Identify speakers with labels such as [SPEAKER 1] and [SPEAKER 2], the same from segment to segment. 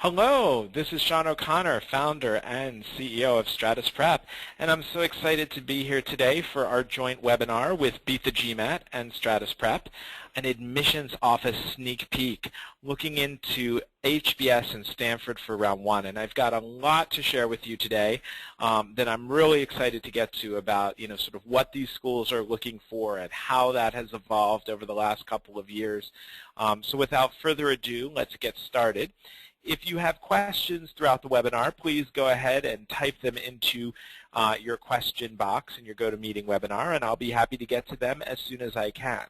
[SPEAKER 1] Hello, this is Shawn O'Connor, founder and CEO of Stratus Prep, and I'm so excited to be here today for our joint webinar with Beat the GMAT and Stratus Prep, an admissions office sneak peek looking into HBS and Stanford for round one. And I've got a lot to share with you today that I'm really excited to get to about, sort of what these schools are looking for and how that has evolved over the last couple of years. So without further ado, let's get started. If you have questions throughout the webinar, please go ahead and type them into your question box in your GoToMeeting webinar, and I'll be happy to get to them as soon as I can.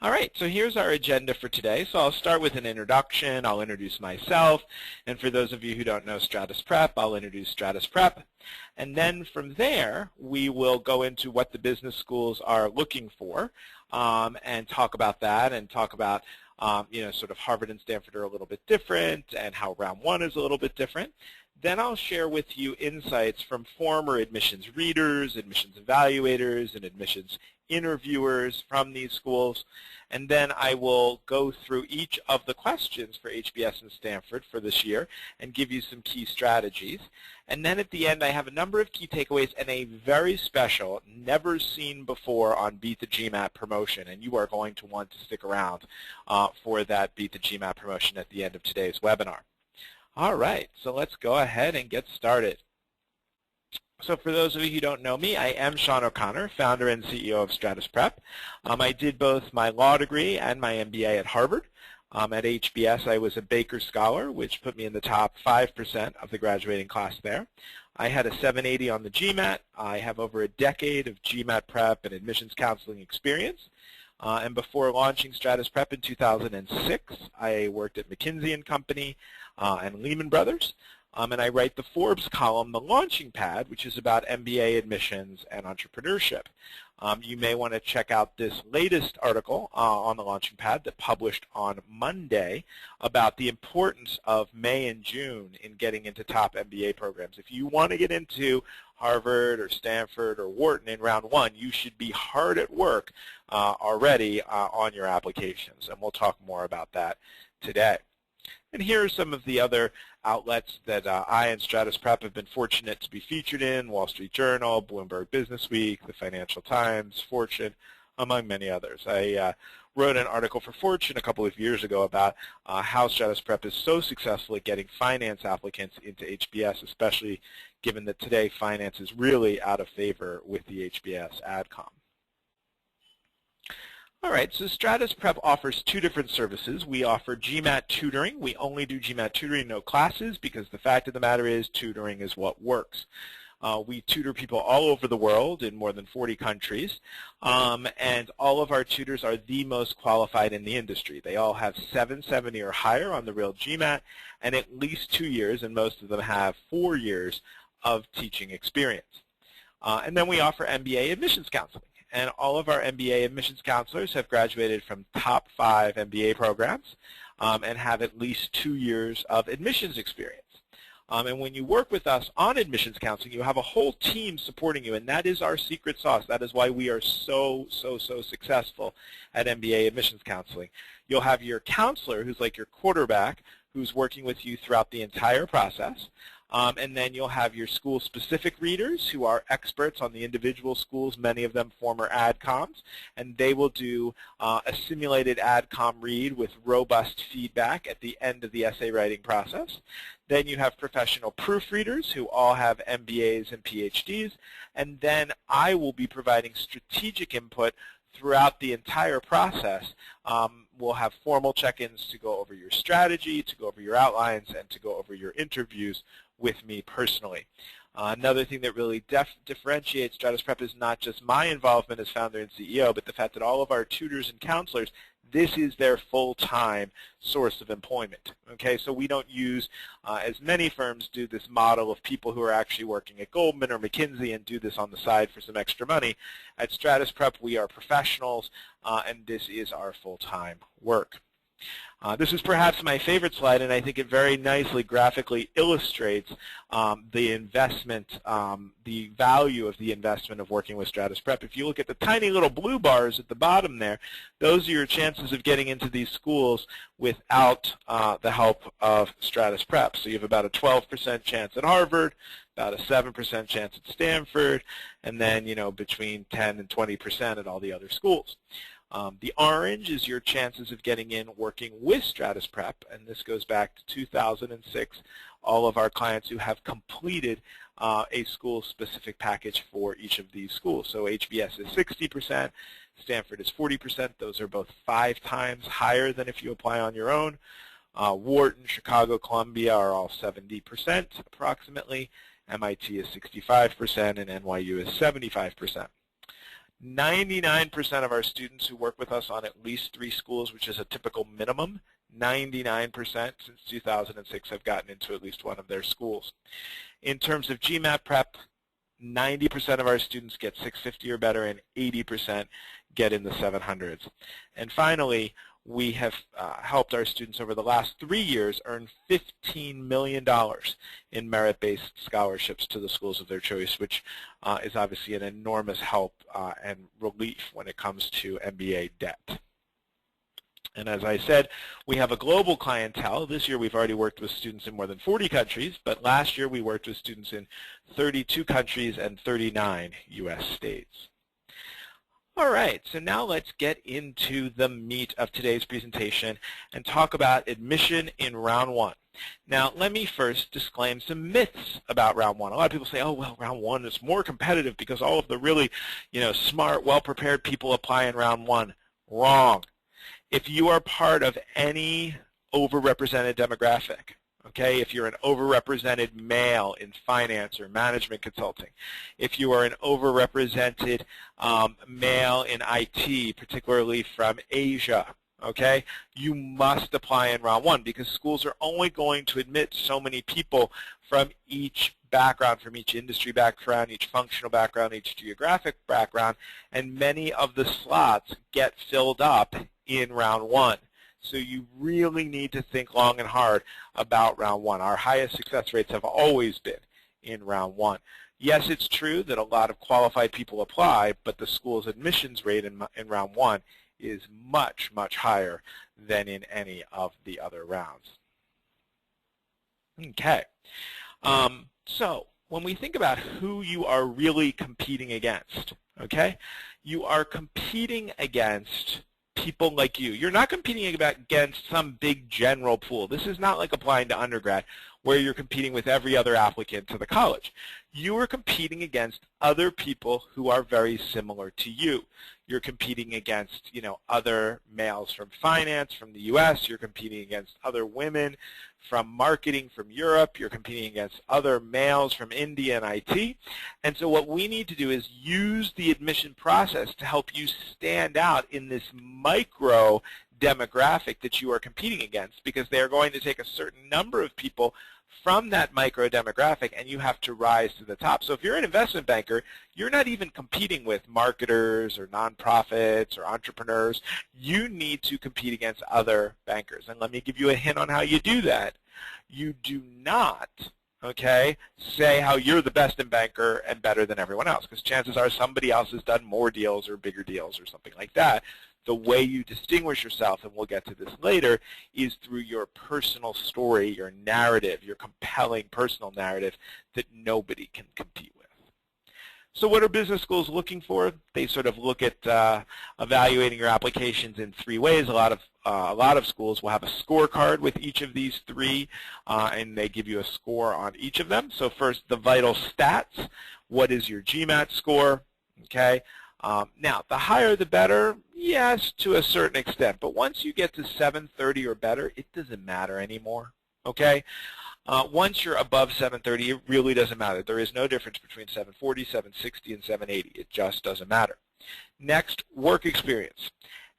[SPEAKER 1] All right, so here's our agenda for today. So I'll start with an introduction. I'll introduce myself. And for those of you who don't know Stratus Prep, I'll introduce Stratus Prep. And then from there, we will go into what the business schools are looking for and talk about that and talk about sort of Harvard and Stanford are a little bit different and how round one is a little bit different. Then I'll share with you insights from former admissions readers, admissions evaluators, and admissions interviewers from these schools. And then I will go through each of the questions for HBS and Stanford for this year and give you some key strategies. And then at the end, I have a number of key takeaways and a very special, never seen before on Beat the GMAT promotion. And you are going to want to stick around for that Beat the GMAT promotion at the end of today's webinar. All right, so let's go ahead and get started. So for those of you who don't know me, I am Shawn O'Connor, founder and CEO of Stratus Prep. I did both my law degree and my MBA at Harvard. At HBS, I was a Baker Scholar, which put me in the top 5% of the graduating class there. I had a 780 on the GMAT. I have over a decade of GMAT prep and admissions counseling experience. And before launching Stratus Prep in 2006, I worked at McKinsey & Company and Lehman Brothers. And I write the Forbes column, The Launching Pad, which is about MBA admissions and entrepreneurship. You may want to check out this latest article on The Launching Pad that published on Monday about the importance of May and June in getting into top MBA programs. If you want to get into Harvard or Stanford or Wharton in round one, you should be hard at work already on your applications. And we'll talk more about that today. And here are some of the other outlets that I and Stratus Prep have been fortunate to be featured in: Wall Street Journal, Bloomberg Business Week, the Financial Times, Fortune, among many others. I wrote an article for Fortune a couple of years ago about how Stratus Prep is so successful at getting finance applicants into HBS, especially given that today finance is really out of favor with the HBS AdCom. All right, so Stratus Prep offers two different services. We offer GMAT tutoring. We only do GMAT tutoring, no classes, because the fact of the matter is tutoring is what works. We tutor people all over the world in more than 40 countries, and all of our tutors are the most qualified in the industry. They all have 770 or higher on the real GMAT and at least 2 years, and most of them have 4 years of teaching experience. And then we offer MBA admissions counseling. And all of our MBA admissions counselors have graduated from top 5 MBA programs and have at least 2 years of admissions experience. And when you work with us on admissions counseling, you have a whole team supporting you, and that is our secret sauce. That is why we are so successful at MBA admissions counseling. You'll have your counselor, who's like your quarterback, who's working with you throughout the entire process. And then you'll have your school-specific readers who are experts on the individual schools, many of them former AdComs, and they will do a simulated AdCom read with robust feedback at the end of the essay writing process. Then you have professional proofreaders who all have MBAs and PhDs, and then I will be providing strategic input throughout the entire process. We'll have formal check-ins to go over your strategy, to go over your outlines, and to go over your interviews with me personally. Another thing that really differentiates Stratus Prep is not just my involvement as founder and CEO, but the fact that all of our tutors and counselors, this is their full-time source of employment. Okay, so we don't use, as many firms do, this model of people who are actually working at Goldman or McKinsey and do this on the side for some extra money. At Stratus Prep, we are professionals, and this is our full-time work. This is perhaps my favorite slide, and I think it very nicely graphically illustrates the investment, the value of the investment of working with Stratus Prep. If you look at the tiny little blue bars at the bottom there, those are your chances of getting into these schools without the help of Stratus Prep. So you have about a 12% chance at Harvard, about a 7% chance at Stanford, and then, between 10 and 20% at all the other schools. The orange is your chances of getting in working with Stratus Prep, and this goes back to 2006. All of our clients who have completed a school-specific package for each of these schools. So HBS is 60%, Stanford is 40%. Those are both 5 times higher than if you apply on your own. Wharton, Chicago, Columbia are all 70% approximately. MIT is 65%, and NYU is 75%. 99% of our students who work with us on at least 3 schools, which is a typical minimum, 99% since 2006 have gotten into at least one of their schools. In terms of GMAT prep, 90% of our students get 650 or better, and 80% get in the 700s. And finally, we have helped our students over the last 3 years earn $15 million in merit-based scholarships to the schools of their choice, which is obviously an enormous help and relief when it comes to MBA debt. And as I said, we have a global clientele. This year we've already worked with students in more than 40 countries, but last year we worked with students in 32 countries and 39 U.S. states. All right, so now let's get into the meat of today's presentation and talk about admission in round 1. Now, let me first disclaim some myths about round 1. A lot of people say, oh, well, round 1 is more competitive because all of the really, smart, well-prepared people apply in round 1. Wrong. If you are part of any overrepresented demographic, okay, if you're an overrepresented male in finance or management consulting, if you are an overrepresented male in IT, particularly from Asia, okay, you must apply in round 1 because schools are only going to admit so many people from each background, from each industry background, each functional background, each geographic background, and many of the slots get filled up in round 1. So you really need to think long and hard about round 1. Our highest success rates have always been in round 1. Yes, it's true that a lot of qualified people apply, but the school's admissions rate in round 1 is much, much higher than in any of the other rounds. Okay. So when we think about who you are really competing against, okay, you are competing against people like you. You're not competing against some big general pool. This is not like applying to undergrad where you're competing with every other applicant to the college. You are competing against other people who are very similar to you. You're competing against, other males from finance from the U.S. You're competing against other women from marketing from Europe. You're competing against other males from India and IT. And so what we need to do is use the admission process to help you stand out in this micro demographic that you are competing against, because they are going to take a certain number of people from that micro demographic, and you have to rise to the top. So if you're an investment banker, you're not even competing with marketers or nonprofits or entrepreneurs. You need to compete against other bankers. And let me give you a hint on how you do that. You do not, okay, say how you're the best in banker and better than everyone else, because chances are somebody else has done more deals or bigger deals or something like that. The way you distinguish yourself, and we'll get to this later, is through your personal story, your narrative, your compelling personal narrative that nobody can compete with. So what are business schools looking for? They sort of look at evaluating your applications in 3 ways. A lot of schools will have a scorecard with each of these 3, and they give you a score on each of them. So first, the vital stats. What is your GMAT score? Okay. Now, the higher the better, yes, to a certain extent. But once you get to 730 or better, it doesn't matter anymore, okay? Once you're above 730, it really doesn't matter. There is no difference between 740, 760, and 780. It just doesn't matter. Next, work experience.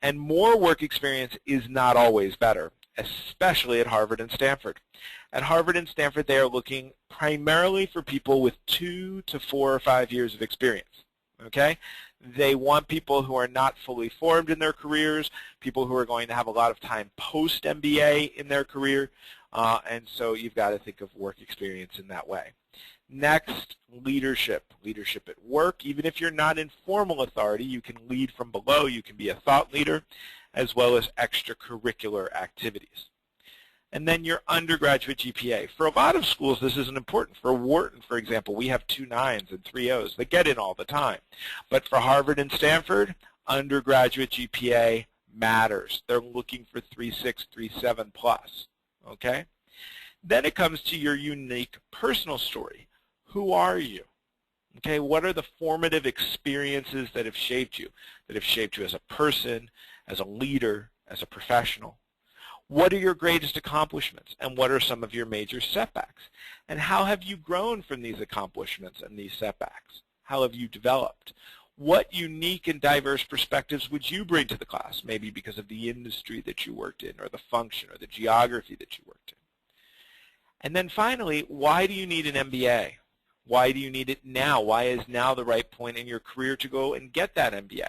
[SPEAKER 1] And more work experience is not always better, especially at Harvard and Stanford. At Harvard and Stanford, they are looking primarily for people with 2 to 4 or 5 years of experience. Okay? They want people who are not fully formed in their careers, people who are going to have a lot of time post-MBA in their career, and so you've got to think of work experience in that way. Next, leadership. Leadership at work. Even if you're not in formal authority, you can lead from below. You can be a thought leader, as well as extracurricular activities. And then your undergraduate GPA. For a lot of schools, this isn't important. For Wharton, for example, we have 2 9s and 3 O's. They get in all the time. But for Harvard and Stanford, undergraduate GPA matters. They're looking for 3.6, 3.7 plus. Okay? Then it comes to your unique personal story. Who are you? Okay, what are the formative experiences that have shaped you as a person, as a leader, as a professional? What are your greatest accomplishments, and what are some of your major setbacks? And how have you grown from these accomplishments and these setbacks? How have you developed? What unique and diverse perspectives would you bring to the class, maybe because of the industry that you worked in, or the function, or the geography that you worked in? And then finally, why do you need an MBA? Why do you need it now? Why is now the right point in your career to go and get that MBA?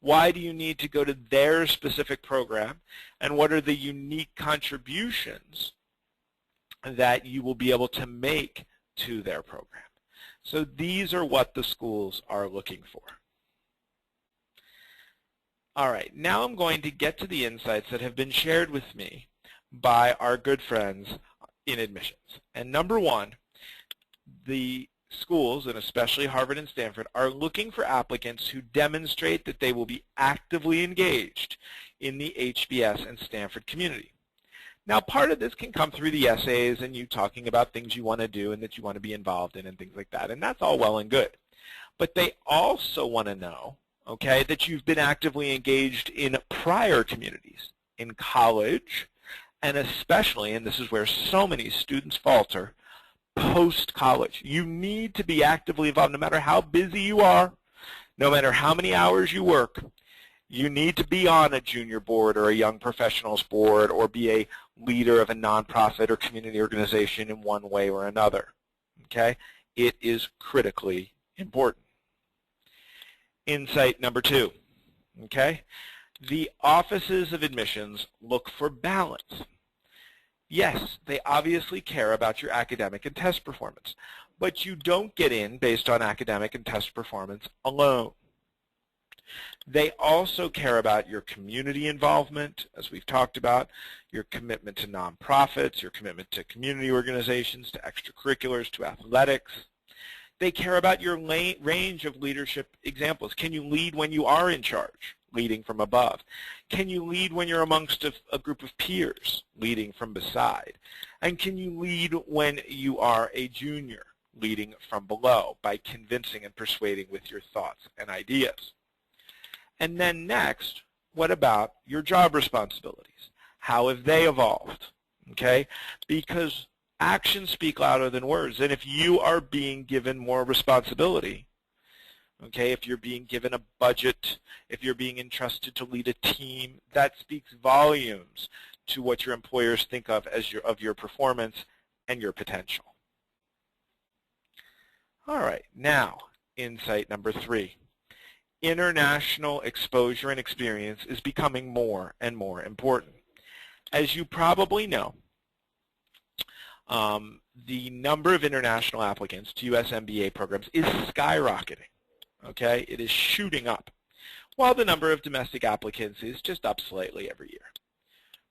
[SPEAKER 1] Why do you need to go to their specific program? And what are the unique contributions that you will be able to make to their program? So these are what the schools are looking for. All right, now I'm going to get to the insights that have been shared with me by our good friends in admissions. And number one, the schools, and especially Harvard and Stanford, are looking for applicants who demonstrate that they will be actively engaged in the HBS and Stanford community. Now, part of this can come through the essays and you talking about things you want to do and that you want to be involved in and things like that, and that's all well and good. But they also want to know, okay, that you've been actively engaged in prior communities, in college, and especially, and this is where so many students falter, post-college. You need to be actively involved no matter how busy you are, no matter how many hours you work. You need to be on a junior board or a young professionals board or be a leader of a nonprofit or community organization in one way or another. Okay? It is critically important. Insight number 2. Okay? The offices of admissions look for balance. Yes, they obviously care about your academic and test performance, but you don't get in based on academic and test performance alone. They also care about your community involvement, as we've talked about, your commitment to nonprofits, your commitment to community organizations, to extracurriculars, to athletics. They care about your range of leadership examples. Can you lead when you are in charge, leading from above? Can you lead when you're amongst a group of peers, leading from beside? And can you lead when you are a junior, leading from below by convincing and persuading with your thoughts and ideas? And then next, what about your job responsibilities? How have they evolved? Okay? Because actions speak louder than words. And if you are being given more responsibility, okay, if you're being given a budget, if you're being entrusted to lead a team, that speaks volumes to what your employers think of as your performance and your potential. All right, now, insight number 3. International exposure and experience is becoming more and more important. As you probably know, the number of international applicants to U.S. MBA programs is skyrocketing. Okay, it is shooting up, while the number of domestic applicants is just up slightly every year.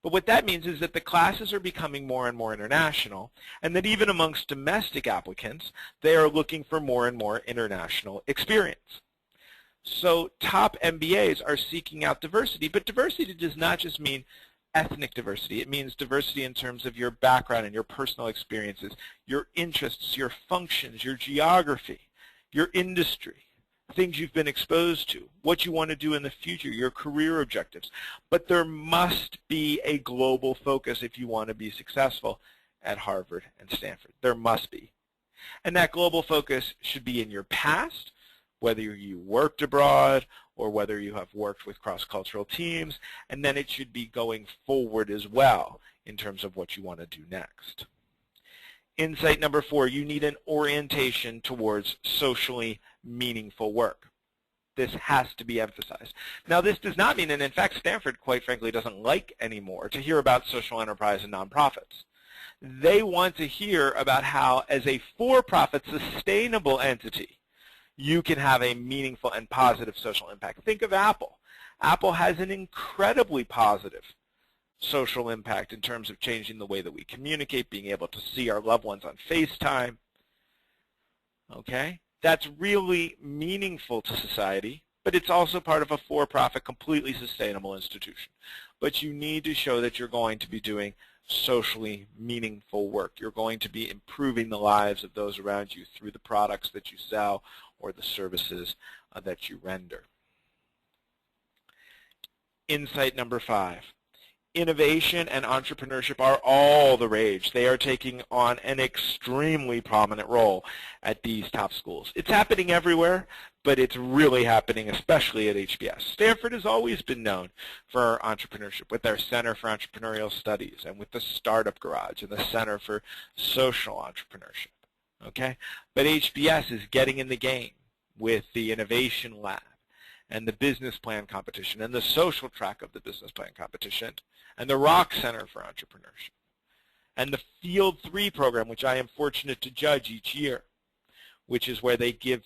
[SPEAKER 1] But what that means is that the classes are becoming more and more international, and that even amongst domestic applicants, they are looking for more and more international experience. So top MBAs are seeking out diversity, but diversity does not just mean ethnic diversity. It means diversity in terms of your background and your personal experiences, your interests, your functions, your geography, your industry, things you've been exposed to, what you want to do in the future, your career objectives. But there must be a global focus if you want to be successful at Harvard and Stanford. There must be. And that global focus should be in your past, whether you worked abroad or whether you have worked with cross-cultural teams, and then it should be going forward as well in terms of what you want to do next. Insight number 4, you need an orientation towards socially meaningful work. This has to be emphasized. Now, this does not mean, and in fact, Stanford, quite frankly, doesn't like anymore to hear about social enterprise and nonprofits. They want to hear about how, as a for-profit, sustainable entity, you can have a meaningful and positive social impact. Think of Apple. Apple has an incredibly positive social impact in terms of changing the way that we communicate, being able to see our loved ones on FaceTime. Okay? That's really meaningful to society, but it's also part of a for-profit, completely sustainable institution. But you need to show that you're going to be doing socially meaningful work. You're going to be improving the lives of those around you through the products that you sell or the services that you render. Insight number 5. Innovation and entrepreneurship are all the rage. They are taking on an extremely prominent role at these top schools. It's happening everywhere, but it's really happening especially at HBS. Stanford has always been known for entrepreneurship with their Center for Entrepreneurial Studies and with the Startup Garage and the Center for Social Entrepreneurship. Okay? But HBS is getting in the game with the Innovation Lab and the business plan competition and the social track of the business plan competition and the Rock Center for Entrepreneurship and the Field 3 program, which I am fortunate to judge each year, which is where they give,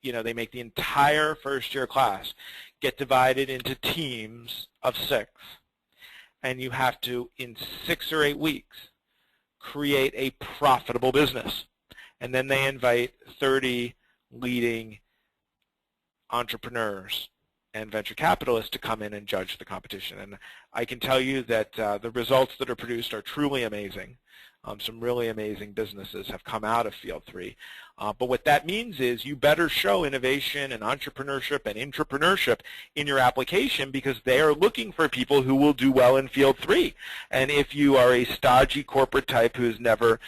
[SPEAKER 1] they make the entire first-year class get divided into teams of 6, and you have to, in 6 or 8 weeks, create a profitable business. And then they invite 30 leading entrepreneurs and venture capitalists to come in and judge the competition. And I can tell you that the results that are produced are truly amazing. Some really amazing businesses have come out of Field 3. But what that means is you better show innovation and entrepreneurship and intrapreneurship in your application, because they are looking for people who will do well in Field 3. And if you are a stodgy corporate type who's never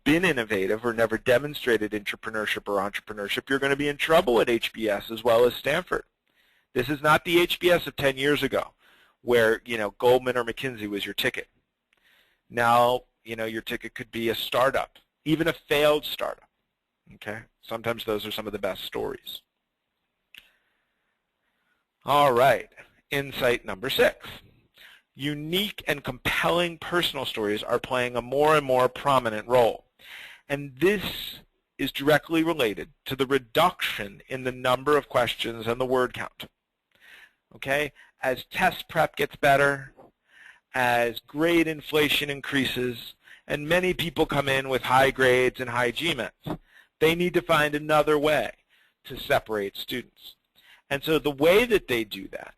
[SPEAKER 1] been innovative or never demonstrated intrapreneurship or entrepreneurship, you're going to be in trouble at HBS as well as Stanford. This is not the HBS of 10 years ago where, Goldman or McKinsey was your ticket. Now, your ticket could be a startup, even a failed startup. Okay? Sometimes those are some of the best stories. All right. Insight number 6. Unique and compelling personal stories are playing a more and more prominent role. And this is directly related to the reduction in the number of questions and the word count. Okay? As test prep gets better, as grade inflation increases, and many people come in with high grades and high GMATs, they need to find another way to separate students. And so the way that they do that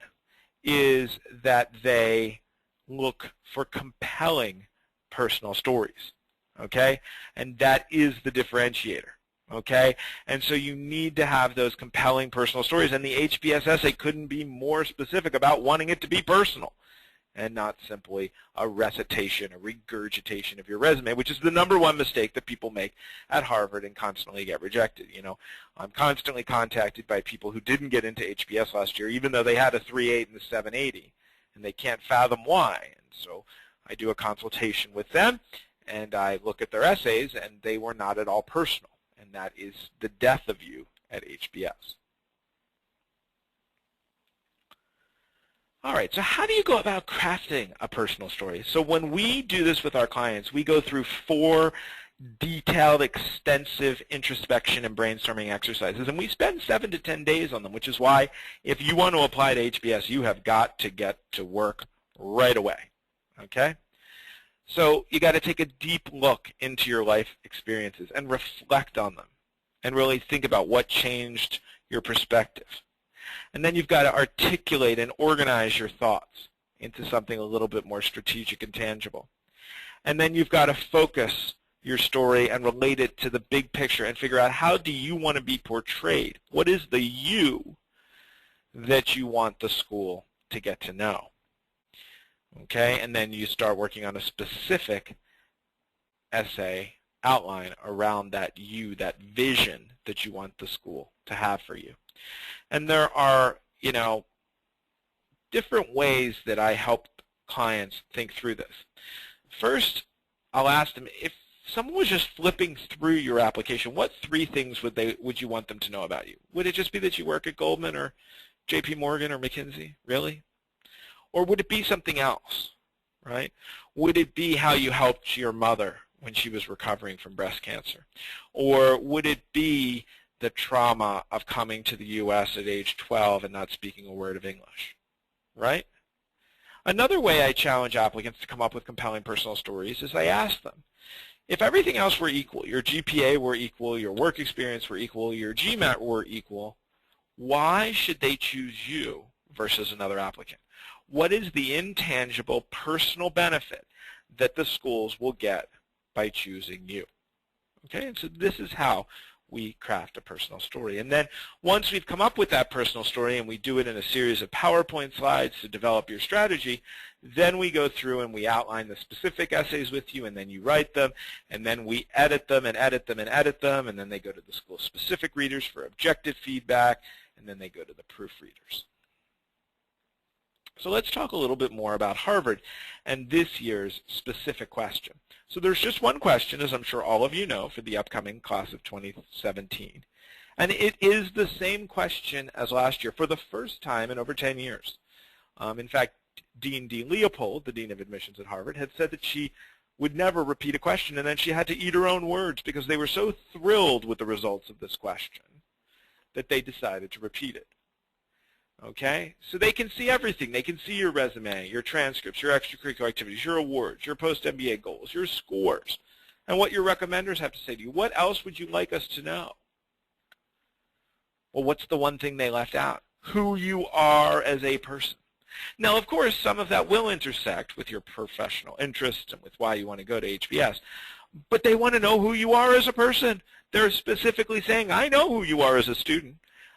[SPEAKER 1] is that they look for compelling personal stories, okay? And that is the differentiator, okay? And so you need to have those compelling personal stories, and the HBS essay couldn't be more specific about wanting it to be personal and not simply a recitation, a regurgitation of your resume, which is the #1 mistake that people make at Harvard and constantly get rejected. I'm constantly contacted by people who didn't get into HBS last year, even though they had a 3.8 and a 780. And they can't fathom why. And so I do a consultation with them, and I look at their essays, and they were not at all personal. And that is the death of you at HBS. All right, so how do you go about crafting a personal story? So when we do this with our clients, we go through 4 detailed, extensive introspection and brainstorming exercises, and we spend 7 to 10 days on them, which is why if you want to apply to HBS, you have got to get to work right away, okay? So you got to take a deep look into your life experiences and reflect on them and really think about what changed your perspective. And then you've got to articulate and organize your thoughts into something a little bit more strategic and tangible. And then you've got to focus your story and relate it to the big picture and figure out, how do you want to be portrayed? What is the you that you want the school to get to know? Okay, and then you start working on a specific essay outline around that you, that vision that you want the school to have for you. And there are, different ways that I help clients think through this. First, I'll ask them, if someone was just flipping through your application, what 3 things would you want them to know about you? Would it just be that you work at Goldman or JP Morgan or McKinsey? Really? Or would it be something else, right? Would it be how you helped your mother when she was recovering from breast cancer? Or would it be the trauma of coming to the U.S. at age 12 and not speaking a word of English, right? Another way I challenge applicants to come up with compelling personal stories is I ask them, if everything else were equal, your GPA were equal, your work experience were equal, your GMAT were equal, why should they choose you versus another applicant? What is the intangible personal benefit that the schools will get by choosing you? Okay, and so this is how we craft a personal story. And then once we've come up with that personal story and we do it in a series of PowerPoint slides to develop your strategy, then we go through and we outline the specific essays with you, and then you write them, and then we edit them and edit them and edit them, and then they go to the school-specific readers for objective feedback, and then they go to the proofreaders. So let's talk a little bit more about Harvard and this year's specific question. So there's just one question, as I'm sure all of you know, for the upcoming class of 2017. And it is the same question as last year for the first time in over 10 years. In fact, Dean D. Leopold, the Dean of Admissions at Harvard, had said that she would never repeat a question, and then she had to eat her own words because they were so thrilled with the results of this question that they decided to repeat it. Okay, so they can see everything. They can see your resume, your transcripts, your extracurricular activities, your awards, your post-MBA goals, your scores, and what your recommenders have to say to you. What else would you like us to know? Well, what's the one thing they left out? Who you are as a person. Now, of course, some of that will intersect with your professional interests and with why you want to go to HBS, but they want to know who you are as a person. They're specifically saying, I know who you are as a student.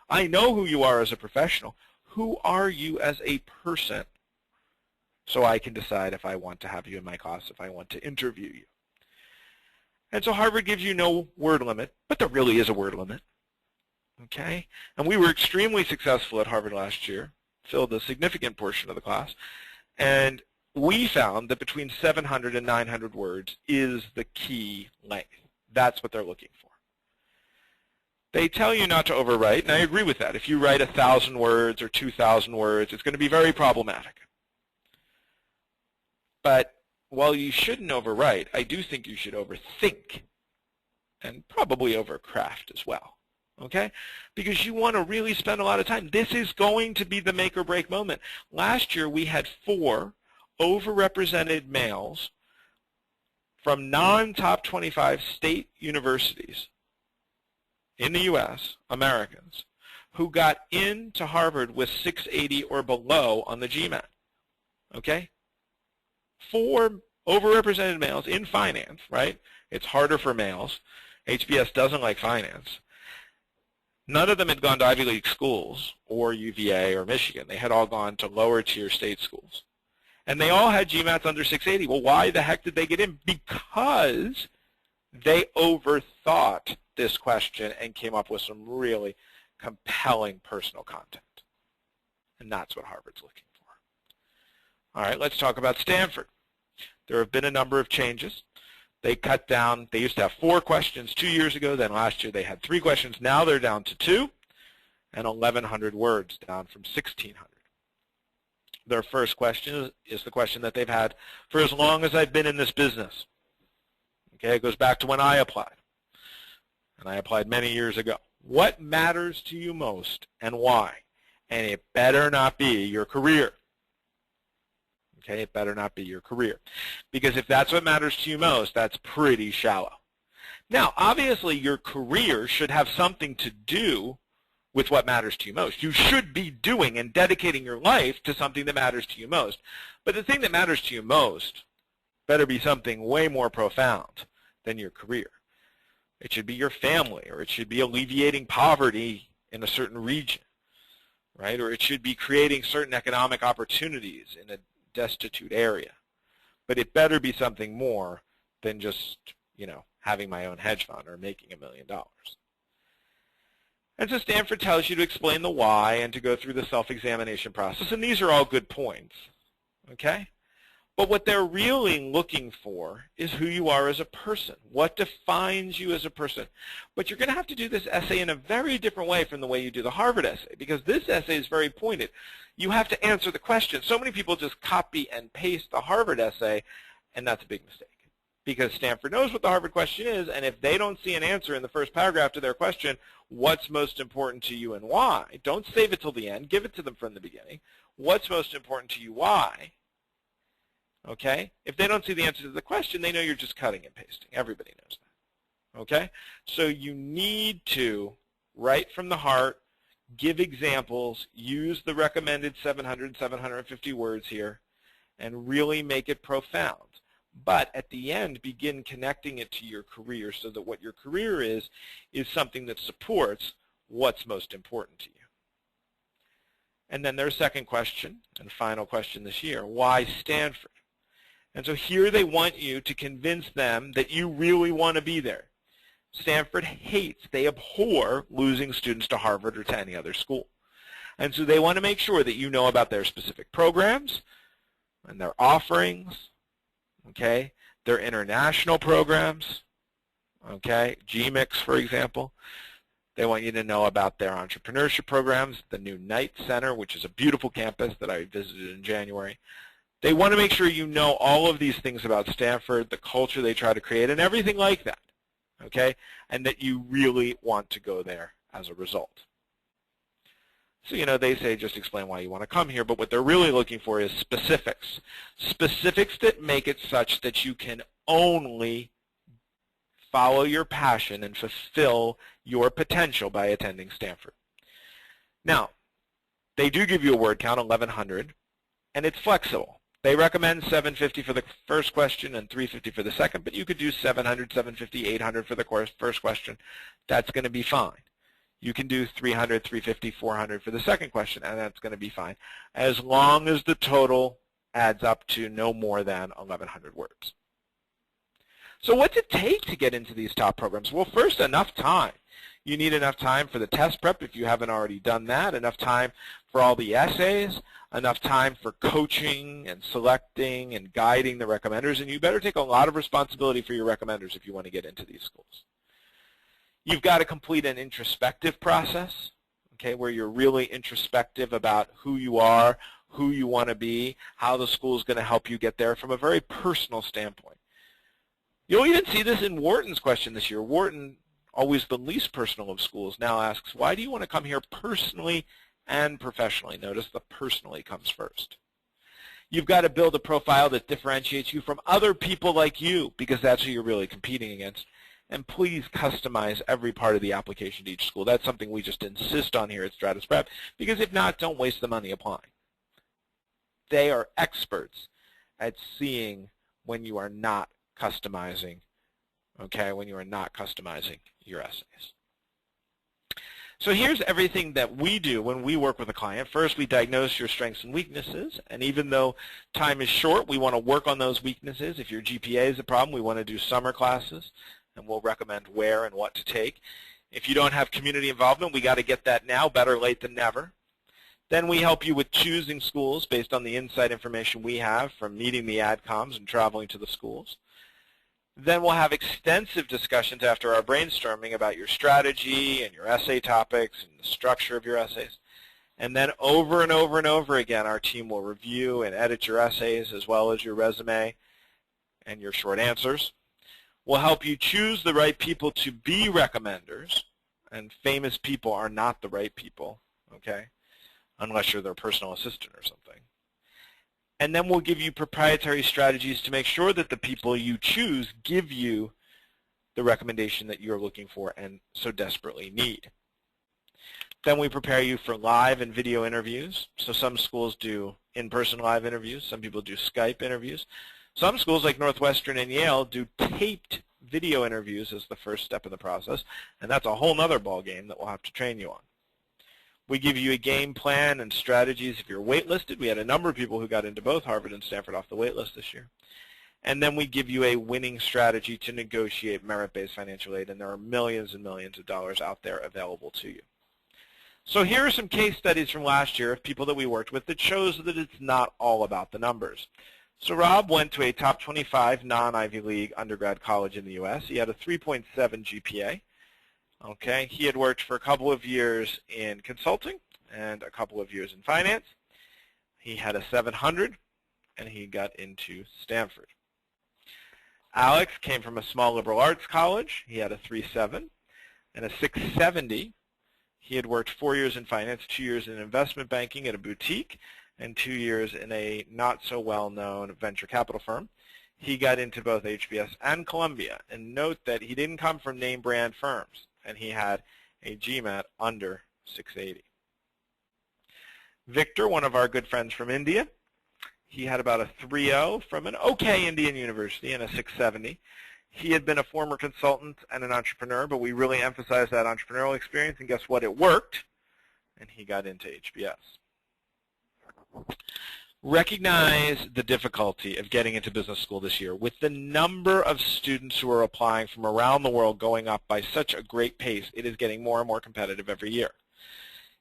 [SPEAKER 1] I know who you are as a professional. Who are you as a person? So I can decide if I want to have you in my class, if I want to interview you. And so Harvard gives you no word limit, but there really is a word limit. Okay? And we were extremely successful at Harvard last year, filled a significant portion of the class, and we found that between 700 and 900 words is the key length. That's what they're looking for. They tell you not to overwrite, and I agree with that. If you write 1,000 words or 2,000 words, it's going to be very problematic. But while you shouldn't overwrite, I do think you should overthink and probably overcraft as well, okay? Because you want to really spend a lot of time. This is going to be the make or break moment. Last year, we had 4 overrepresented males from non-top 25 state universities in the U.S., Americans, who got into Harvard with 680 or below on the GMAT, okay? 4 overrepresented males in finance, right? It's harder for males. HBS doesn't like finance. None of them had gone to Ivy League schools or UVA or Michigan. They had all gone to lower tier state schools. And they all had GMATs under 680. Well, why the heck did they get in? Because they overthought this question and came up with some really compelling personal content. And that's what Harvard's looking for. All right, let's talk about Stanford. There have been a number of changes. They cut down. They used to have 4 questions 2 years ago. Then last year they had 3 questions. Now they're down to 2 and 1,100 words, down from 1,600. Their first question is the question that they've had for as long as I've been in this business. Okay, it goes back to when I applied. And I applied many years ago. What matters to you most and why? And it better not be your career. Okay, it better not be your career. Because if that's what matters to you most, that's pretty shallow. Now, obviously, your career should have something to do with what matters to you most. You should be doing and dedicating your life to something that matters to you most. But the thing that matters to you most better be something way more profound than your career. It should be your family, or it should be alleviating poverty in a certain region, right? Or it should be creating certain economic opportunities in a destitute area. But it better be something more than just, having my own hedge fund or making $1 million. And so Stanford tells you to explain the why and to go through the self-examination process. And these are all good points, okay? But what they're really looking for is who you are as a person. What defines you as a person? But you're going to have to do this essay in a very different way from the way you do the Harvard essay, because this essay is very pointed. You have to answer the question. So many people just copy and paste the Harvard essay, and that's a big mistake, because Stanford knows what the Harvard question is, and if they don't see an answer in the first paragraph to their question, what's most important to you and why? Don't save it till the end. Give it to them from the beginning. What's most important to you, why? Okay? If they don't see the answer to the question, they know you're just cutting and pasting. Everybody knows that. Okay? So you need to write from the heart, give examples, use the recommended 700, 750 words here, and really make it profound. But at the end, begin connecting it to your career so that what your career is something that supports what's most important to you. And then their second question, and final question this year, why Stanford? And so here they want you to convince them that you really want to be there. Stanford hates, they abhor losing students to Harvard or to any other school. And so they want to make sure that you know about their specific programs and their offerings, okay, their international programs, okay, GMIX, for example. They want you to know about their entrepreneurship programs, the new Knight Center, which is a beautiful campus that I visited in January. They want to make sure you know all of these things about Stanford, the culture they try to create, and everything like that, okay, and that you really want to go there as a result. So, you know, they say just explain why you want to come here, but what they're really looking for is specifics. Specifics that make it such that you can only follow your passion and fulfill your potential by attending Stanford. Now, they do give you a word count, 1,100, and it's flexible. They recommend 750 for the first question and 350 for the second, but you could do 700, 750, 800 for the first question. That's going to be fine. You can do 300, 350, 400 for the second question, and that's going to be fine, as long as the total adds up to no more than 1,100 words. So what's it take to get into these top programs? Well, first, enough time. You need enough time for the test prep if you haven't already done that, enough time for all the essays, enough time for coaching and selecting and guiding the recommenders, and you better take a lot of responsibility for your recommenders if you want to get into these schools. You've got to complete an introspective process, okay, where you're really introspective about who you are, who you want to be, how the school is going to help you get there from a very personal standpoint. You'll even see this in Wharton's question this year. Wharton, always the least personal of schools, now asks, why do you want to come here personally and professionally? Notice the personally comes first. You've got to build a profile that differentiates you from other people like you, because that's who you're really competing against. And please customize every part of the application to each school. That's something we just insist on here at Stratus Prep, because if not, don't waste the money applying. They are experts at seeing when you are not customizing, okay, when you are not customizing your essays. So here's everything that we do when we work with a client. First, we diagnose your strengths and weaknesses, and even though time is short, we want to work on those weaknesses. If your GPA is a problem, we want to do summer classes, and we'll recommend where and what to take. If you don't have community involvement, we got to get that now, better late than never. Then we help you with choosing schools based on the inside information we have from meeting the AdComs and traveling to the schools. Then we'll have extensive discussions after our brainstorming about your strategy and your essay topics and the structure of your essays. And then over and over and over again, our team will review and edit your essays as well as your resume and your short answers. We'll help you choose the right people to be recommenders, and famous people are not the right people, okay, unless you're their personal assistant or something. And then we'll give you proprietary strategies to make sure that the people you choose give you the recommendation that you're looking for and so desperately need. Then we prepare you for live and video interviews. So some schools do in-person live interviews. Some people do Skype interviews. Some schools like Northwestern and Yale do taped video interviews as the first step in the process, and that's a whole other ballgame that we'll have to train you on. We give you a game plan and strategies if you're waitlisted. We had a number of people who got into both Harvard and Stanford off the waitlist this year. And then we give you a winning strategy to negotiate merit-based financial aid, and there are millions and millions of dollars out there available to you. So here are some case studies from last year of people that we worked with that shows that it's not all about the numbers. So Rob went to a top 25 non-Ivy League undergrad college in the U.S. He had a 3.7 GPA. Okay, he had worked for a couple of years in consulting and a couple of years in finance. He had a 700, and he got into Stanford. Alex came from a small liberal arts college. He had a 3.7 and a 670. He had worked 4 years in finance, 2 years in investment banking at a boutique, and 2 years in a not-so-well-known venture capital firm. He got into both HBS and Columbia. And note that he didn't come from name-brand firms, and he had a GMAT under 680. Victor, one of our good friends from India, he had about a 3.0 from an okay Indian university and a 670. He had been a former consultant and an entrepreneur, but we really emphasized that entrepreneurial experience, and guess what? It worked, and he got into HBS. Recognize the difficulty of getting into business school this year. With the number of students who are applying from around the world going up by such a great pace, it is getting more and more competitive every year.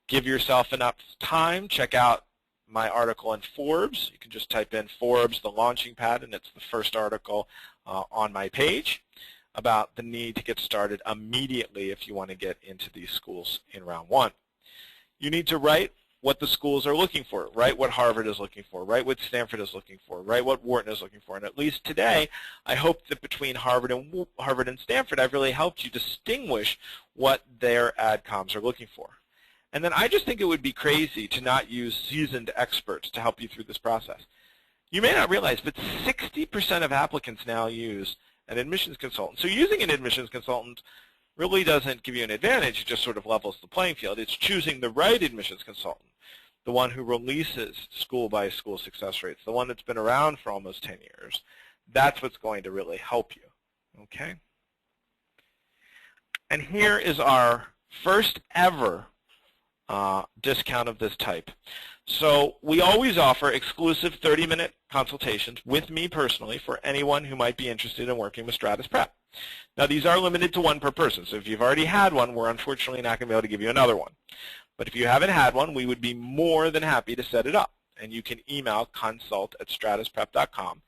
[SPEAKER 1] Give yourself enough time. Check out my article in Forbes. You can just type in Forbes, the launching pad, and it's the first article on my page about the need to get started immediately if you want to get into these schools in round one. You need to write what the schools are looking for, write what Harvard is looking for, write what Stanford is looking for, write what Wharton is looking for. And at least today, I hope that between Harvard and Stanford, I've really helped you distinguish what their adcoms are looking for. And then I just think it would be crazy to not use seasoned experts to help you through this process. You may not realize, but 60% of applicants now use an admissions consultant. So using an admissions consultant really doesn't give you an advantage. It just sort of levels the playing field. It's choosing the right admissions consultant, the one who releases school-by-school success rates, the one that's been around for almost 10 years. That's what's going to really help you, okay? And here is our first ever discount of this type. So we always offer exclusive 30-minute consultations with me personally for anyone who might be interested in working with Stratus Prep. Now, these are limited to one per person, so if you've already had one, we're unfortunately not going to be able to give you another one. But if you haven't had one, we would be more than happy to set it up. And you can email consult@stratusprep.com,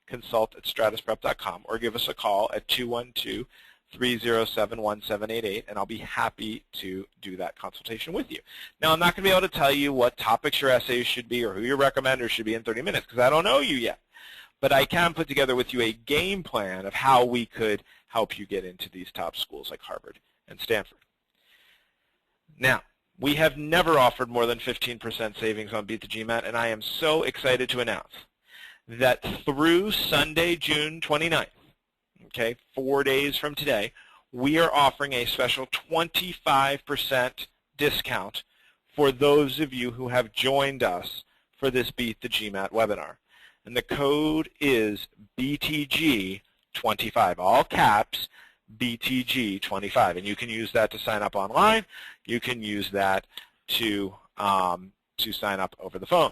[SPEAKER 1] consult@stratusprep.com, or give us a call at 212-307-1788, and I'll be happy to do that consultation with you. Now, I'm not going to be able to tell you what topics your essays should be or who your recommenders should be in 30 minutes because I don't know you yet. But I can put together with you a game plan of how we could help you get into these top schools like Harvard and Stanford. Now, we have never offered more than 15% savings on Beat the GMAT, and I am so excited to announce that through Sunday, June 29th, okay, 4 days from today, we are offering a special 25% discount for those of you who have joined us for this Beat the GMAT webinar. And the code is BTG25, all caps, BTG25. And you can use that to sign up online. You can use that to sign up over the phone.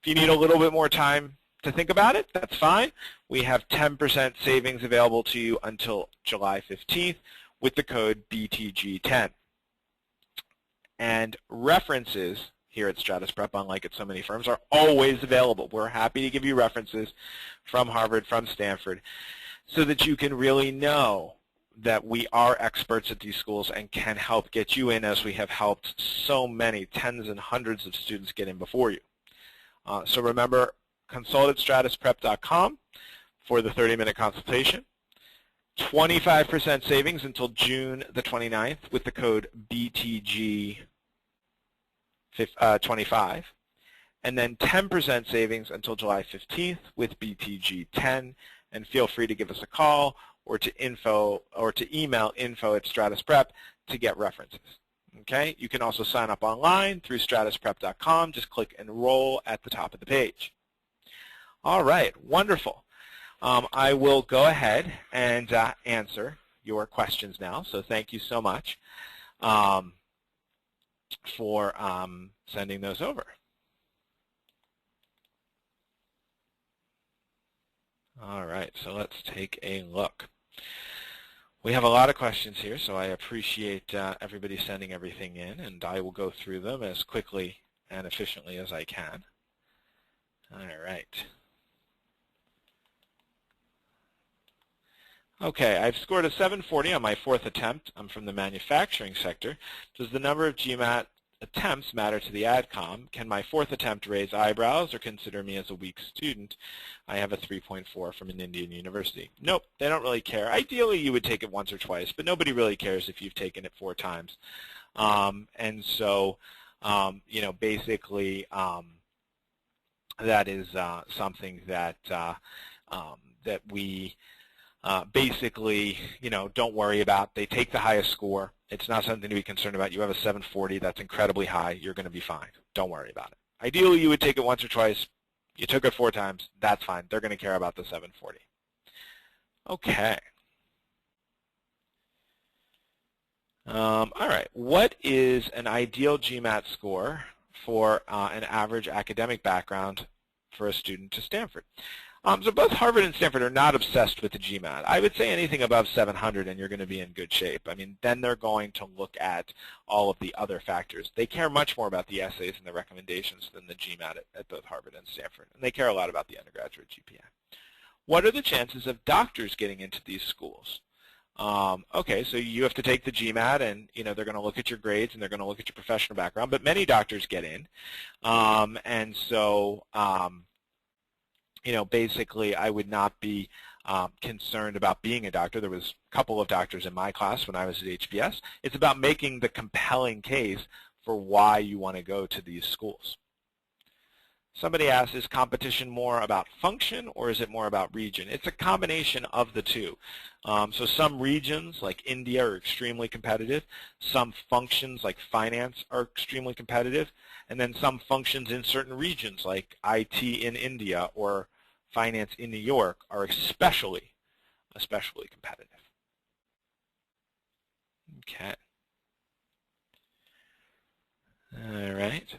[SPEAKER 1] If you need a little bit more time to think about it, that's fine. We have 10% savings available to you until July 15th with the code BTG10. And references here at Stratus Prep, unlike at so many firms, are always available. We're happy to give you references from Harvard, from Stanford, so that you can really know that we are experts at these schools and can help get you in as we have helped so many, tens and hundreds of students get in before you. So remember, consult@stratusprep.com for the 30-minute consultation. 25% savings until June the 29th with the code BTG25. And then 10% savings until July 15th with BTG10. And feel free to give us a call or to email info@stratusprep to get references. Okay? You can also sign up online through stratusprep.com. Just click Enroll at the top of the page. All right, wonderful. I will go ahead and answer your questions now. So thank you so much for sending those over. All right, so let's take a look. We have a lot of questions here, so I appreciate everybody sending everything in, and I will go through them as quickly and efficiently as I can. All right. Okay, I've scored a 740 on my 4th attempt. I'm from the manufacturing sector. Does the number of GMAT attempts matter to the AdCom? Can my 4th attempt raise eyebrows or consider me as a weak student? I have a 3.4 from an Indian university. Nope, they don't really care. Ideally, you would take it once or twice, but nobody really cares if you've taken it 4 times. And so, you know, basically, that is something that that we basically, you know, don't worry about. They take the highest score. It's not something to be concerned about. You have a 740. That's incredibly high. You're going to be fine. Don't worry about it. Ideally, you would take it once or twice. You took it 4 times. That's fine. They're going to care about the 740. Okay. All right. What is an ideal GMAT score for an average academic background for a student to Stanford? So both Harvard and Stanford are not obsessed with the GMAT. I would say anything above 700 and you're going to be in good shape. I mean, then they're going to look at all of the other factors. They care much more about the essays and the recommendations than the GMAT at both Harvard and Stanford. And they care a lot about the undergraduate GPA. What are the chances of doctors getting into these schools? Okay, so you have to take the GMAT, and you know they're going to look at your grades and they're going to look at your professional background. But many doctors get in, and so you know, basically, I would not be concerned about being a doctor. There was a couple of doctors in my class when I was at HBS. It's about making the compelling case for why you want to go to these schools. Somebody asked, is competition more about function or is it more about region? It's a combination of the two. So some regions, like India, are extremely competitive. Some functions, like finance, are extremely competitive. And then some functions in certain regions, like IT in India or finance in New York, are especially competitive. Okay. All right.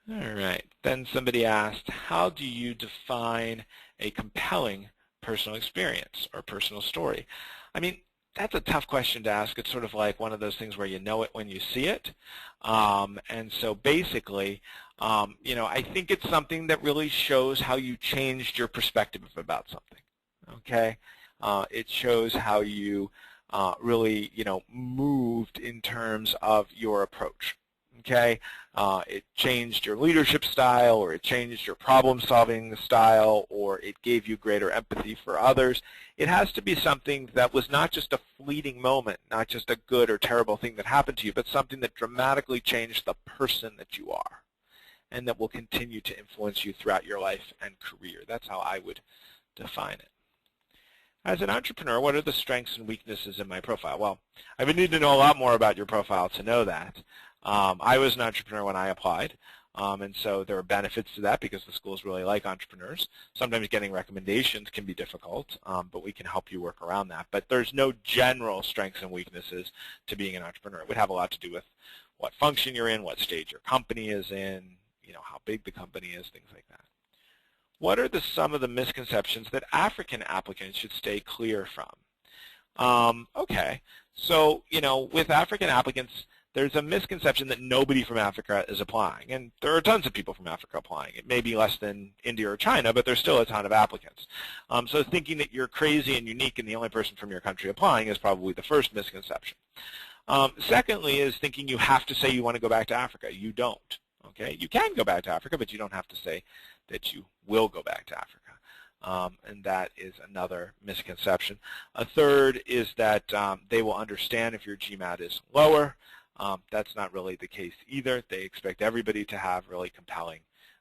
[SPEAKER 1] All right. Then somebody asked, how do you define a compelling personal experience or personal story? I mean, that's a tough question to ask. It's sort of like one of those things where you know it when you see it. And so basically, you know, I think it's something that really shows how you changed your perspective about something. Okay? It shows how you really, you know, moved in terms of your approach. Okay, it changed your leadership style, or it changed your problem-solving style, or it gave you greater empathy for others. It has to be something that was not just a fleeting moment, not just a good or terrible thing that happened to you, but something that dramatically changed the person that you are, and that will continue to influence you throughout your life and career. That's how I would define it. As an entrepreneur, what are the strengths and weaknesses in my profile? Well, I would need to know a lot more about your profile to know that. I was an entrepreneur when I applied, and so there are benefits to that because the schools really like entrepreneurs. Sometimes getting recommendations can be difficult, but we can help you work around that. But there's no general strengths and weaknesses to being an entrepreneur. It would have a lot to do with what function you're in, what stage your company is in, you know, how big the company is, things like that. What are some of the misconceptions that African applicants should stay clear from? Okay, so, you know, with African applicants, there's a misconception that nobody from Africa is applying, and there are tons of people from Africa applying. It may be less than India or China, but there's still a ton of applicants. So thinking that you're crazy and unique and the only person from your country applying is probably the first misconception. Secondly is thinking you have to say you want to go back to Africa. You don't. Okay, you can go back to Africa, but you don't have to say that you will go back to Africa. And that is another misconception. A third is that they will understand if your GMAT is lower. That's not really the case either. They expect everybody to have really compelling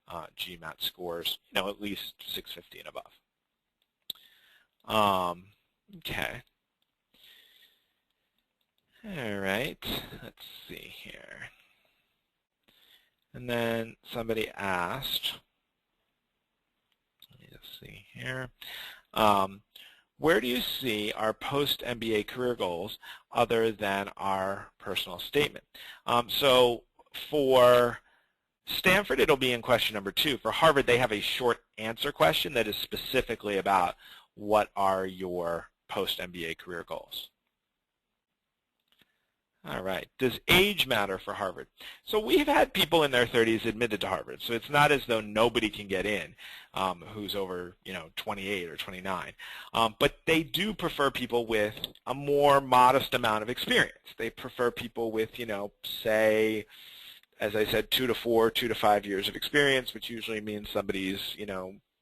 [SPEAKER 1] GMAT scores, you know, at least 650 and above. Okay. All right. Let's see here. And then somebody asked, let me just see here. Where do you see our post-MBA career goals other than our personal statement? So for Stanford, it'll be in question number 2. For Harvard, they have a short answer question that is specifically about what are your post-MBA career goals. All right. Does age matter for Harvard? So we've had people in their 30s admitted to Harvard. So it's not as though nobody can get in who's over, 28 or 29. But they do prefer people with a more modest amount of experience. They prefer people with, say, as I said, 2 to 4, 2 to 5 years of experience, which usually means somebody's,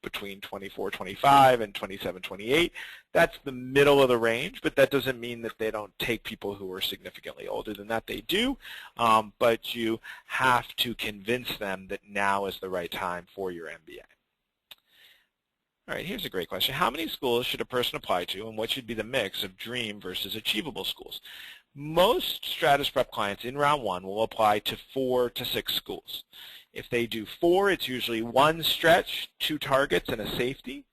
[SPEAKER 1] between 24, 25 and 27, 28. That's the middle of the range, but that doesn't mean that they don't take people who are significantly older than that. They do, but you have to convince them that now is the right time for your MBA. All right, here's a great question. How many schools should a person apply to, and what should be the mix of dream versus achievable schools? Most Stratus Prep clients in round 1 will apply to 4 to 6 schools. If they do 4, it's usually 1 stretch, 2 targets, and a safety.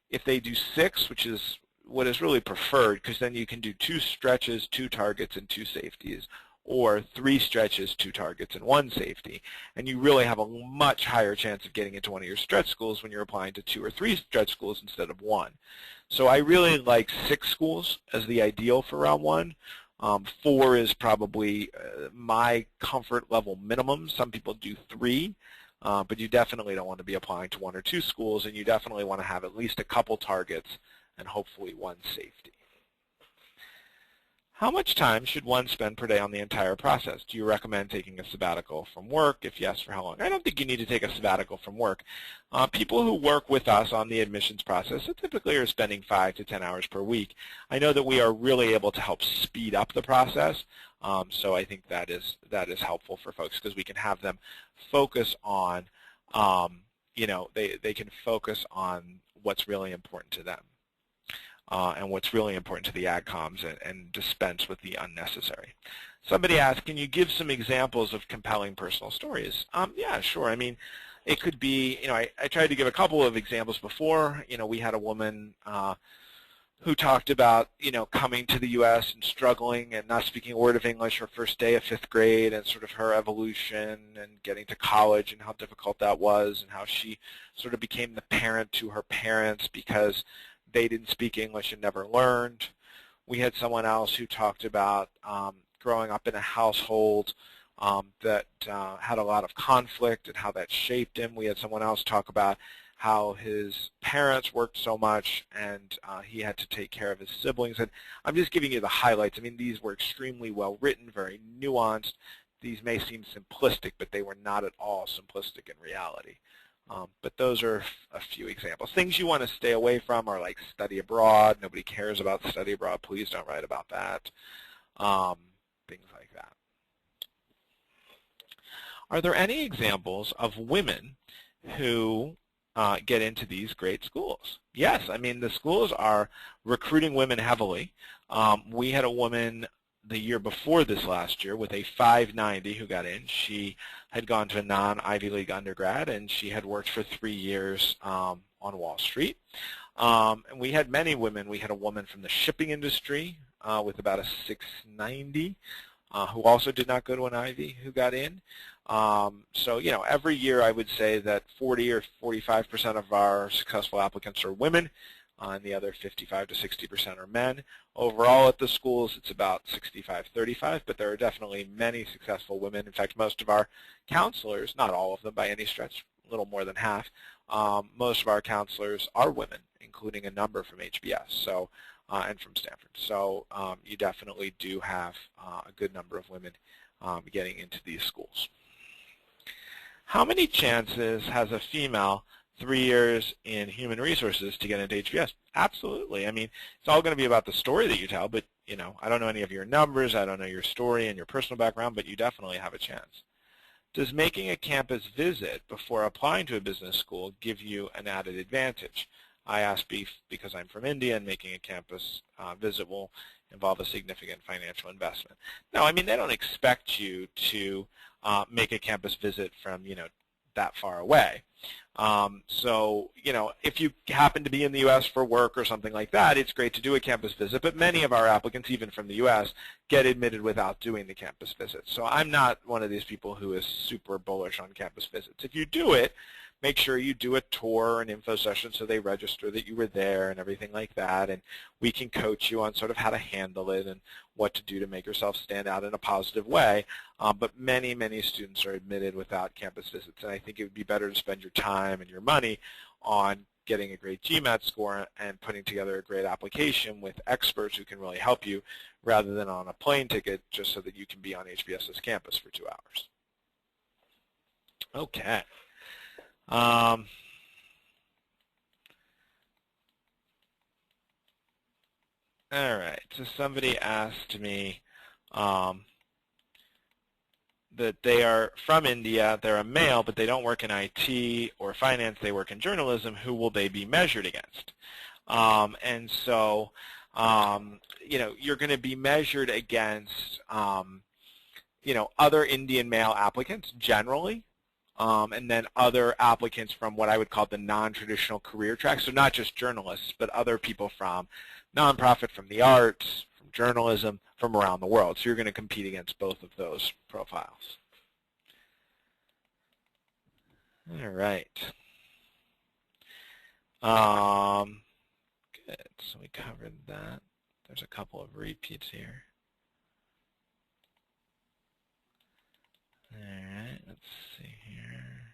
[SPEAKER 1] If they do 6, which is what is really preferred, because then you can do 2 stretches, 2 targets, and 2 safeties, or 3 stretches, 2 targets, and 1 safety. And you really have a much higher chance of getting into one of your stretch schools when you're applying to 2 or 3 stretch schools instead of 1. So I really like 6 schools as the ideal for round 1. 4 is probably my comfort level minimum. Some people do 3, but you definitely don't want to be applying to 1 or 2 schools, and you definitely want to have at least a couple targets and hopefully 1 safety. How much time should one spend per day on the entire process? Do you recommend taking a sabbatical from work? If yes, for how long? I don't think you need to take a sabbatical from work. People who work with us on the admissions process typically are spending 5 to 10 hours per week. I know that we are really able to help speed up the process, so I think that is helpful for folks because we can have them focus on, they can focus on what's really important to them. And what's really important to the AdComs and dispense with the unnecessary. Somebody asked, can you give some examples of compelling personal stories? Yeah, sure. I mean, it could be, I tried to give a couple of examples before. We had a woman who talked about, coming to the U.S. and struggling and not speaking a word of English her first day of 5th grade and sort of her evolution and getting to college and how difficult that was and how she sort of became the parent to her parents because they didn't speak English and never learned. We had someone else who talked about growing up in a household that had a lot of conflict and how that shaped him. We had someone else talk about how his parents worked so much and he had to take care of his siblings. And I'm just giving you the highlights. I mean, these were extremely well written, very nuanced. These may seem simplistic, but they were not at all simplistic in reality. But those are a few examples. Things you want to stay away from are like study abroad. Nobody cares about study abroad. Please don't write about that. Things like that. Are there any examples of women who get into these great schools? Yes. I mean, the schools are recruiting women heavily. We had a woman the year before this last year with a 590 who got in. She had gone to a non-Ivy League undergrad, and she had worked for 3 years on Wall Street. And we had many women. We had a woman from the shipping industry with about a 690 who also did not go to an Ivy who got in. So, every year I would say that 40 or 45% of our successful applicants are women. And the other 55 to 60% are men. Overall at the schools, it's about 65-35, but there are definitely many successful women. In fact, most of our counselors, not all of them by any stretch, a little more than half, most of our counselors are women, including a number from HBS so, and from Stanford. So you definitely do have a good number of women getting into these schools. How many chances has a female 3 years in human resources to get into HBS? Absolutely. I mean, it's all going to be about the story that you tell, but, I don't know any of your numbers. I don't know your story and your personal background, but you definitely have a chance. Does making a campus visit before applying to a business school give you an added advantage? I ask because I'm from India and making a campus visit will involve a significant financial investment. No, I mean, they don't expect you to make a campus visit from, that far away. So, if you happen to be in the U.S. for work or something like that, it's great to do a campus visit, but many of our applicants, even from the U.S., get admitted without doing the campus visit. So I'm not one of these people who is super bullish on campus visits. If you do it, make sure you do a tour and info session so they register that you were there and everything like that, and we can coach you on sort of how to handle it and what to do to make yourself stand out in a positive way. But many, many students are admitted without campus visits, and I think it would be better to spend your time and your money on getting a great GMAT score and putting together a great application with experts who can really help you rather than on a plane ticket just so that you can be on HBS's campus for 2 hours. Okay. All right, so somebody asked me that they are from India, they're a male, but they don't work in IT or finance, they work in journalism. Who will they be measured against? And so, you know, you're going to be measured against, you know, other Indian male applicants generally, and then other applicants from what I would call the non-traditional career track. So not just journalists, but other people from nonprofit, from the arts, from journalism, from around the world. So you're going to compete against both of those profiles. All right. Good. So we covered that. There's a couple of repeats here. All right. Let's see here.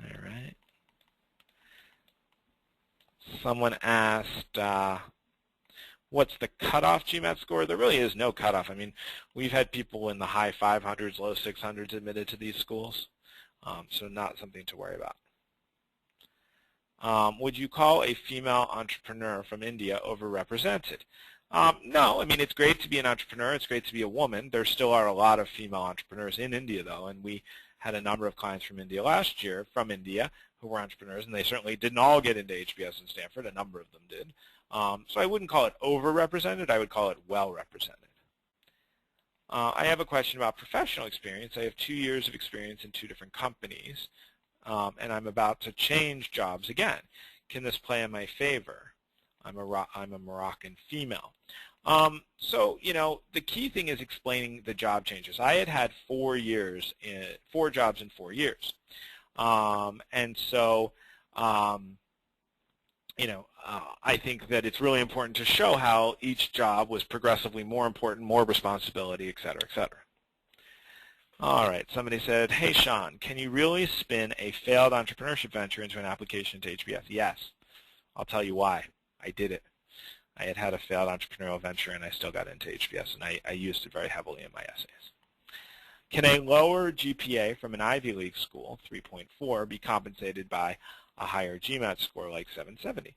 [SPEAKER 1] All right. Someone asked, what's the cutoff GMAT score? There really is no cutoff. I mean, we've had people in the high 500s, low 600s admitted to these schools, so not something to worry about. Would you call a female entrepreneur from India overrepresented? No. I mean, it's great to be an entrepreneur. It's great to be a woman. There still are a lot of female entrepreneurs in India, though, and we had a number of clients from India last year, who were entrepreneurs, and they certainly didn't all get into HBS and Stanford. A number of them did. So I wouldn't call it overrepresented. I would call it well-represented. I have a question about professional experience. I have 2 years of experience in 2 different companies, and I'm about to change jobs again. Can this play in my favor? I'm a Moroccan female. So, you know, the key thing is explaining the job changes. I had 4 jobs in 4 years. And so, you know, I think that it's really important to show how each job was progressively more important, more responsibility, et cetera, et cetera. All right, somebody said, hey, Shawn, can you really spin a failed entrepreneurship venture into an application to HBS? Yes. I'll tell you why. I did it. I had a failed entrepreneurial venture, and I still got into HBS, and I used it very heavily in my essays. Can a lower GPA from an Ivy League school, 3.4, be compensated by a higher GMAT score like 770?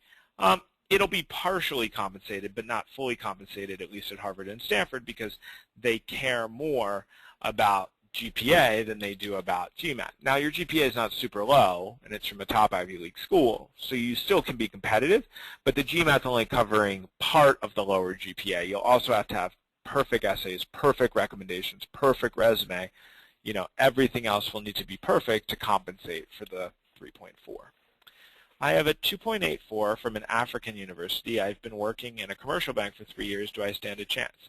[SPEAKER 1] It'll be partially compensated, but not fully compensated, at least at Harvard and Stanford, because they care more about GPA than they do about GMAT. Now, your GPA is not super low, and it's from a top Ivy League school, so you still can be competitive, but the GMAT's only covering part of the lower GPA. You'll also have to have perfect essays, perfect recommendations, perfect resume. You know, everything else will need to be perfect to compensate for the 3.4. I have a 2.84 from an African university. I've been working in a commercial bank for 3 years. Do I stand a chance?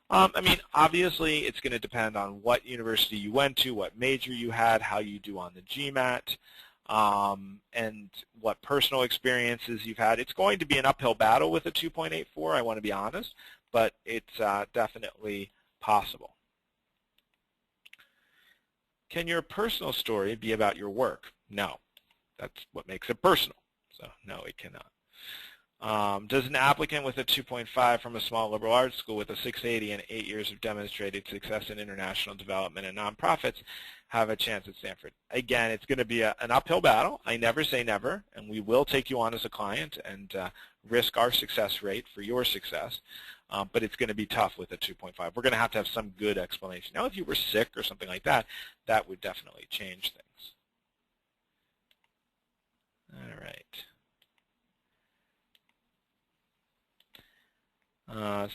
[SPEAKER 1] I mean, obviously, it's going to depend on what university you went to, what major you had, how you do on the GMAT, and what personal experiences you've had. It's going to be an uphill battle with a 2.84, I want to be honest, but it's definitely possible. Can your personal story be about your work? No. That's what makes it personal. So, no, it cannot. Does an applicant with a 2.5 from a small liberal arts school with a 680 and 8 years of demonstrated success in international development and nonprofits have a chance at Stanford? Again, it's going to be an uphill battle. I never say never, and we will take you on as a client and risk our success rate for your success, but it's going to be tough with a 2.5. We're going to have some good explanation. Now, if you were sick or something like that, that would definitely change things. All right.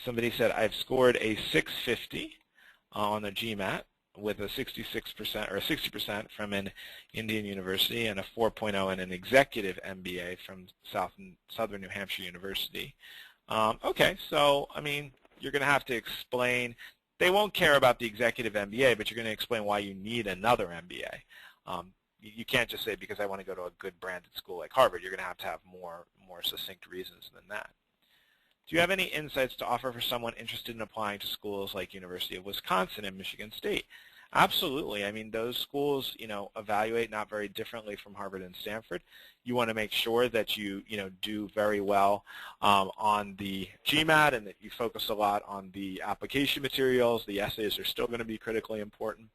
[SPEAKER 1] Somebody said, I've scored a 650 on the GMAT with a 66% or 60% from an Indian university and a 4.0 in an executive MBA from Southern New Hampshire University. Okay, so, I mean, you're going to have to explain. They won't care about the executive MBA, but you're going to explain why you need another MBA. You can't just say because I want to go to a good branded school like Harvard. You're going to have more succinct reasons than that. Do you have any insights to offer for someone interested in applying to schools like University of Wisconsin and Michigan State? Absolutely. I mean, those schools, evaluate not very differently from Harvard and Stanford. You want to make sure that you, do very well on the GMAT and that you focus a lot on the application materials. The essays are still going to be critically important.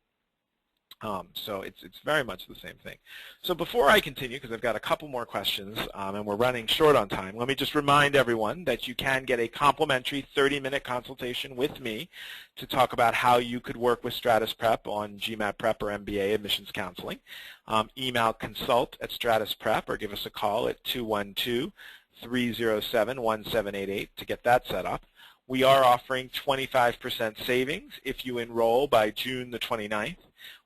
[SPEAKER 1] So it's very much the same thing. So before I continue, because I've got a couple more questions and we're running short on time, let me just remind everyone that you can get a complimentary 30-minute consultation with me to talk about how you could work with Stratus Prep on GMAT Prep or MBA admissions counseling. Email consult@Stratus Prep or give us a call at 212-307-1788 to get that set up. We are offering 25% savings if you enroll by June the 29th.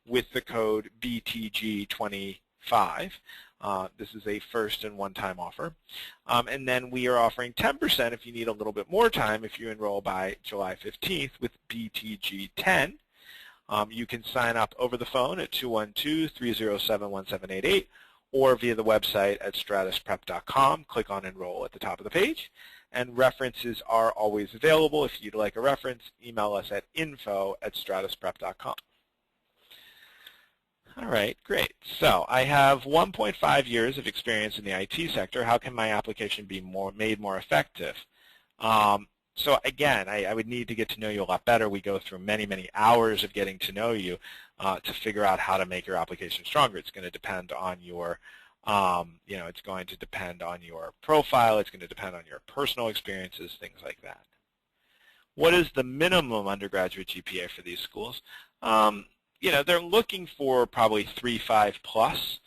[SPEAKER 1] With the code BTG25. This is a first and one-time offer. And then we are offering 10% if you need a little bit more time if you enroll by July 15th with BTG10. You can sign up over the phone at 212-307-1788 or via the website at stratusprep.com. Click on Enroll at the top of the page. And references are always available. If you'd like a reference, email us at info@stratusprep.com. All right, great. So I have 1.5 years of experience in the IT sector. How can my application be made more effective? So again, I would need to get to know you a lot better. We go through many, many hours of getting to know you to figure out how to make your application stronger. It's going to depend on your, it's going to depend on your profile. It's going to depend on your personal experiences, things like that. What is the minimum undergraduate GPA for these schools? They're looking for probably 3.5 plus,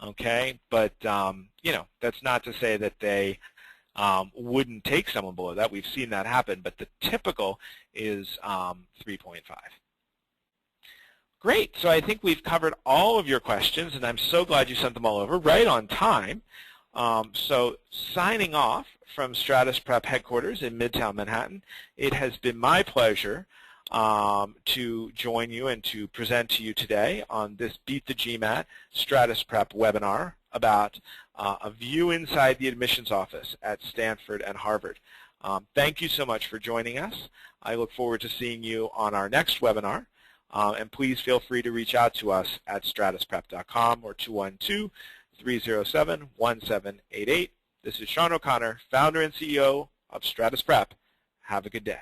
[SPEAKER 1] okay? But, that's not to say that they wouldn't take someone below that. We've seen that happen, but the typical is 3.5. Great. So I think we've covered all of your questions, and I'm so glad you sent them all over right on time. So signing off from Stratus Prep headquarters in Midtown Manhattan, it has been my pleasure to join you and to present to you today on this Beat the GMAT Stratus Prep webinar about a view inside the admissions office at Stanford and Harvard. Thank you so much for joining us. I look forward to seeing you on our next webinar. And please feel free to reach out to us at stratusprep.com or 212-307-1788. This is Shawn O'Connor, founder and CEO of Stratus Prep. Have a good day.